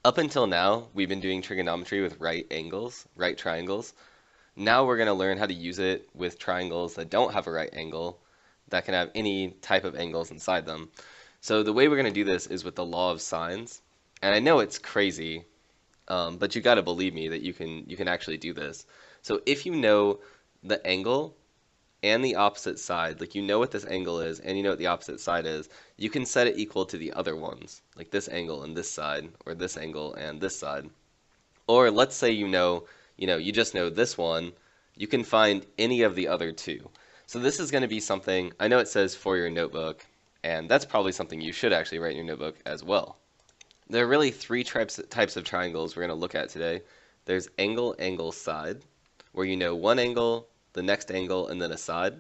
Up until now, we've been doing trigonometry with right angles, right triangles. Now we're going to learn how to use it with triangles that don't have a right angle, that can have any type of angles inside them. So the way we're going to do this is with the law of sines. And I know it's crazy, but you got to believe me that you can actually do this. So if you know the angle and the opposite side, like you know what this angle is and you know what the opposite side is, you can set it equal to the other ones, like this angle and this side, or this angle and this side. Or let's say you just know this one, you can find any of the other two. So this is going to be something, I know it says for your notebook, and that's probably something you should actually write in your notebook as well. There are really three types of triangles we're going to look at today. There's angle, angle, side, where you know one angle, the next angle, and then a side.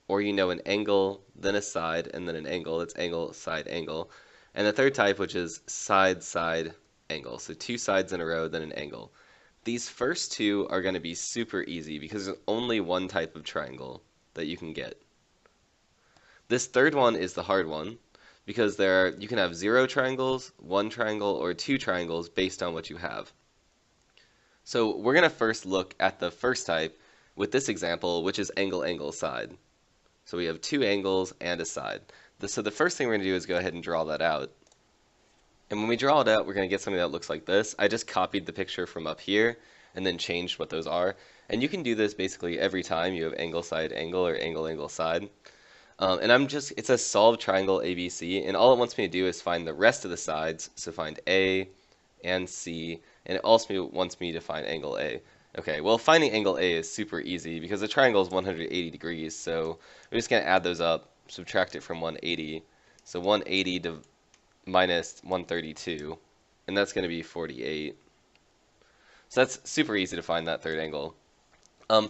Or you know an angle, then a side, and then an angle. It's angle, side, angle. And the third type, which is side, side, angle. So two sides in a row, then an angle. These first two are going to be super easy because there's only one type of triangle that you can get. This third one is the hard one because you can have 0 triangles, 1 triangle, or 2 triangles based on what you have. So we're going to first look at the first type with this example, which is angle, angle, side. So we have 2 angles and a side. So the first thing we're going to do is go ahead and draw that out. And when we draw it out, we're going to get something that looks like this. I just copied the picture from up here and then changed what those are. And you can do this basically every time you have angle, side, angle, or angle, angle, side. It's a solved triangle ABC, and all it wants me to do is find the rest of the sides, so find A and C, and it also wants me to find angle A. Okay, well, finding angle A is super easy because the triangle is 180 degrees, so we're just going to add those up, subtract it from 180. So 180 minus 132, and that's going to be 48. So that's super easy to find that third angle.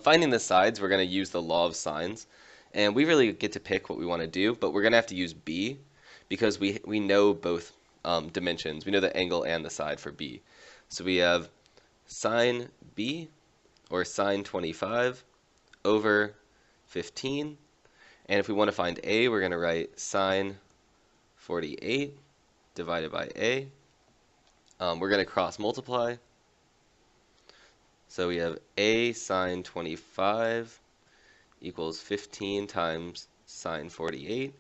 Finding the sides, we're going to use the law of sines. And we really get to pick what we want to do, but we're going to have to use B because we know both dimensions. We know the angle and the side for B. So we have sine B, or sine 25, over 15. And if we want to find A, we're going to write sine 48 divided by A. We're going to cross multiply. So we have A sine 25 equals 15 times sine 48.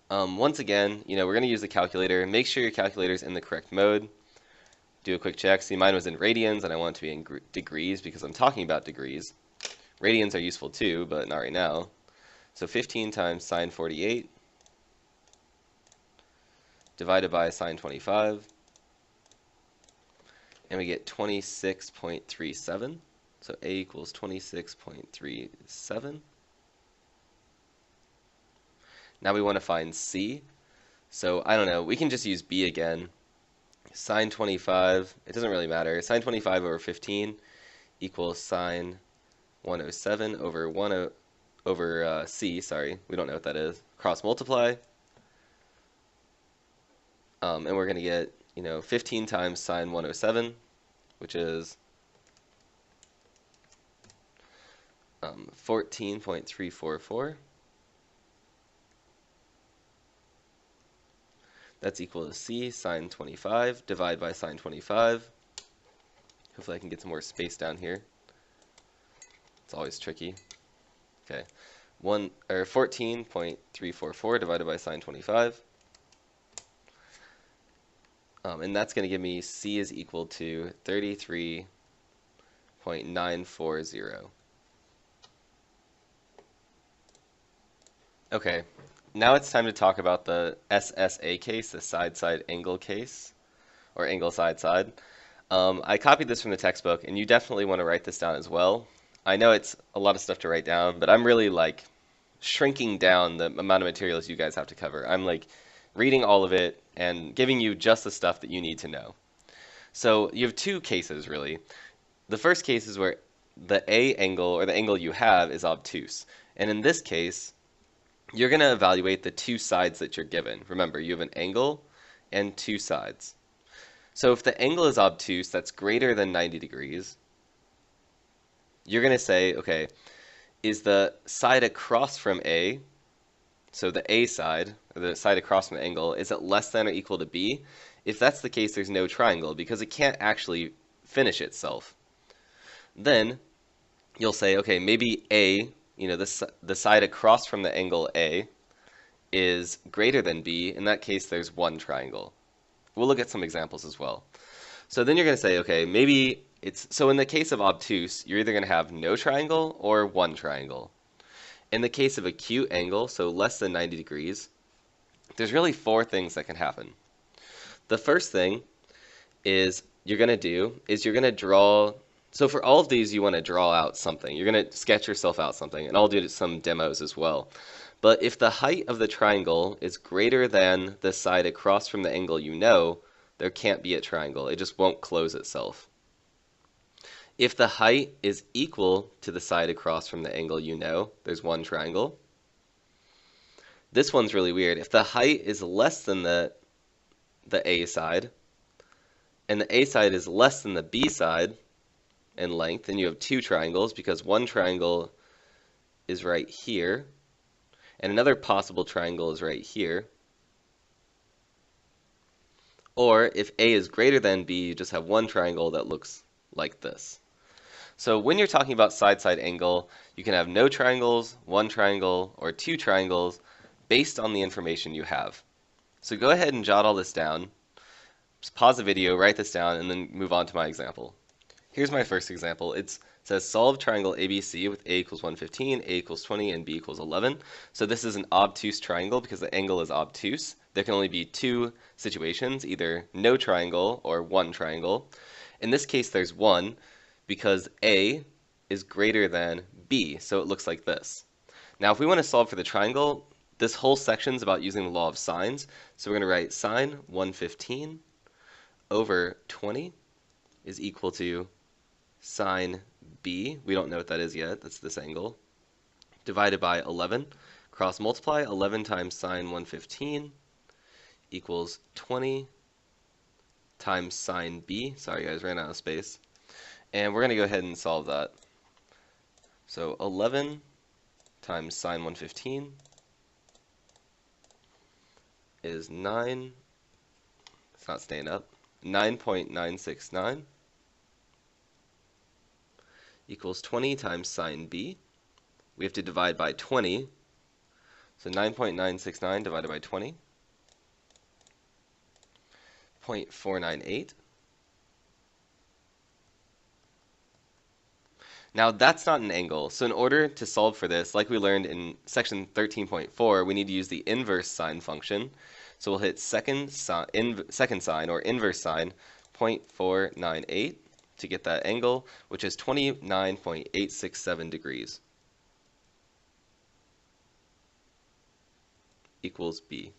Once again, we're going to use the calculator. Make sure your calculator's in the correct mode. Do a quick check. See, mine was in radians, and I want it to be in degrees because I'm talking about degrees. Radians are useful too, but not right now. So 15 times sine 48 divided by sine 25. And we get 26.37. So A equals 26.37. Now we want to find C. So I don't know, we can just use B again. Sine 25, it doesn't really matter. Sine 25 over 15 equals sine 107 over C, sorry, we don't know what that is. Cross multiply. And we're going to get, 15 times sine 107, which is 14.344. That's equal to C sine 25 divided by sine 25. Hopefully I can get some more space down here. It's always tricky. Okay, 14.344 divided by sine 25. And that's going to give me C is equal to 33.940. Okay, now it's time to talk about the SSA case, the side-side angle case, or angle side-side. I copied this from the textbook, and you definitely want to write this down as well. I know it's a lot of stuff to write down, but I'm really shrinking down the amount of materials you guys have to cover. I'm reading all of it and giving you just the stuff that you need to know. So you have two cases, really. The first case is where the A angle, or the angle you have, is obtuse. And in this case, you're going to evaluate the two sides that you're given. Remember, you have an angle and two sides. So if the angle is obtuse, that's greater than 90 degrees, you're going to say, okay, is the side across from A, so the A side, or the side across from the angle, is it less than or equal to B? If that's the case, there's no triangle because it can't actually finish itself. Then you'll say, okay, maybe A, the side across from the angle A is greater than B. In that case, there's one triangle. We'll look at some examples as well. So then you're going to say, okay, maybe so in the case of obtuse, you're either going to have no triangle or one triangle. In the case of acute angle, so less than 90 degrees, there's really four things that can happen. The first thing you're going to draw, so for all of these, you want to draw out something. You're going to sketch yourself out something, and I'll do some demos as well. But if the height of the triangle is greater than the side across from the angle there can't be a triangle. It just won't close itself. If the height is equal to the side across from the angle there's one triangle. This one's really weird. If the height is less than the A side, and the A side is less than the B side in length, then you have two triangles because one triangle is right here, and another possible triangle is right here. Or if A is greater than B, you just have one triangle that looks like this. So when you're talking about side-side angle, you can have no triangles, one triangle, or two triangles based on the information you have. So go ahead and jot all this down. Just pause the video, write this down, and then move on to my example. Here's my first example. It says solve triangle ABC with A equals 115, A equals 20, and B equals 11. So this is an obtuse triangle because the angle is obtuse. There can only be two situations, either no triangle or one triangle. In this case, there's one because A is greater than B, so it looks like this. Now, if we want to solve for the triangle, this whole section is about using the law of sines. So we're going to write sine 115 over 20 is equal to sine B. We don't know what that is yet. That's this angle. Divided by 11. Cross multiply. 11 times sine 115 equals 20 times sine B. Sorry guys, ran out of space. And we're going to go ahead and solve that. So 11 times sine 115 is 9. It's not staying up. 9.969 equals 20 times sine B. We have to divide by 20. So 9.969 divided by 20. 0.498. Now that's not an angle, so in order to solve for this, like we learned in section 13.4, we need to use the inverse sine function. So we'll hit second sine or inverse sine 0.498 to get that angle, which is 29.867 degrees equals B.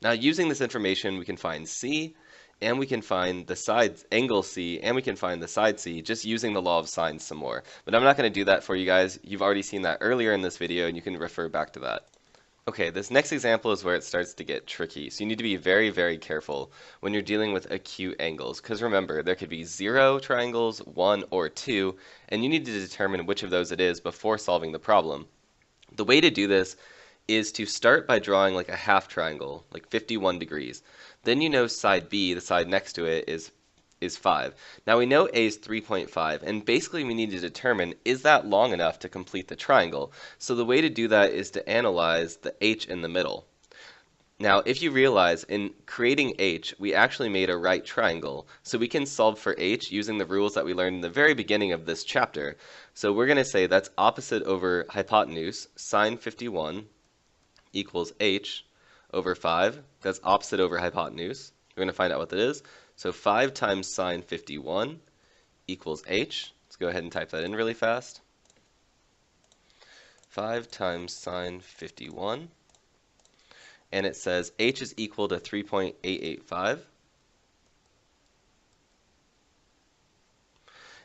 Now using this information, we can find C, and we can find the side angle C, and we can find the side C just using the law of sines some more. But I'm not going to do that for you guys. You've already seen that earlier in this video, and you can refer back to that. Okay, this next example is where it starts to get tricky. So you need to be very, very careful when you're dealing with acute angles. Because remember, there could be 0 triangles, 1, or 2, and you need to determine which of those it is before solving the problem. The way to do this is to start by drawing like a half triangle, like 51 degrees. Then you know side B, the side next to it, is 5. Now we know A is 3.5, and basically we need to determine, is that long enough to complete the triangle? So the way to do that is to analyze the H in the middle. Now if you realize in creating H, we actually made a right triangle, so we can solve for H using the rules that we learned in the very beginning of this chapter. So we're going to say that's opposite over hypotenuse, sine 51 equals H over 5. That's opposite over hypotenuse. We're going to find out what that is. So 5 times sine 51 equals H. Let's go ahead and type that in really fast. 5 times sine 51. And it says H is equal to 3.885.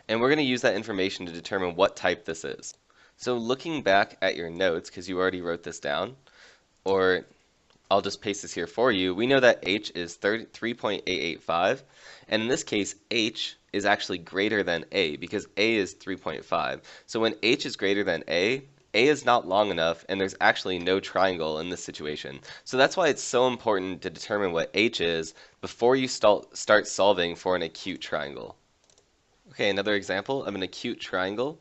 And we're going to use that information to determine what type this is. So looking back at your notes, because you already wrote this down, or I'll just paste this here for you, we know that H is 3.885, and in this case, H is actually greater than A, because A is 3.5. So when H is greater than A, A is not long enough, and there's actually no triangle in this situation. So that's why it's so important to determine what H is before you start solving for an acute triangle. Okay, another example of an acute triangle.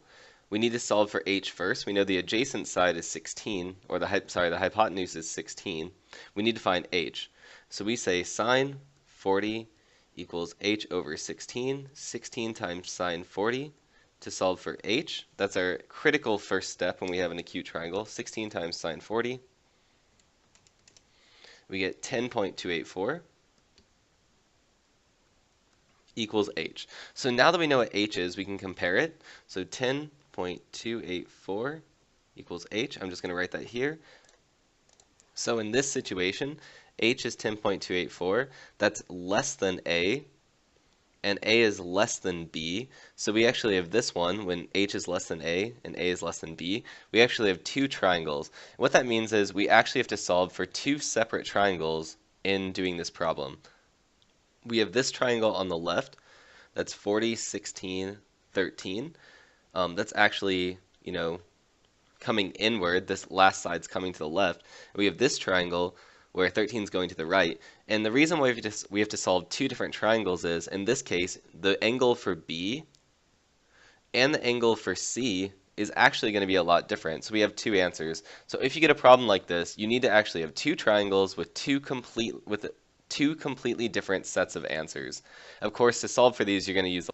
We need to solve for H first. We know the adjacent side is 16, or the hypotenuse is 16. We need to find H. So we say sine 40 equals H over 16, 16 times sine 40 to solve for H. That's our critical first step when we have an acute triangle. 16 times sine 40. We get 10.284 equals H. So now that we know what H is, we can compare it. So 10.284 equals H. I'm just going to write that here. So in this situation, H is 10.284. That's less than A, and A is less than B. So we actually have this one when H is less than A and A is less than B. We actually have two triangles. What that means is we actually have to solve for two separate triangles in doing this problem. We have this triangle on the left. That's 40, 16, 13. That's actually, coming inward. This last side's coming to the left. We have this triangle where 13 is going to the right. And the reason why we have to solve two different triangles is, in this case, the angle for B and the angle for C is actually going to be a lot different. So we have two answers. So if you get a problem like this, you need to actually have two triangles with two completely different sets of answers. Of course, to solve for these, you're going to use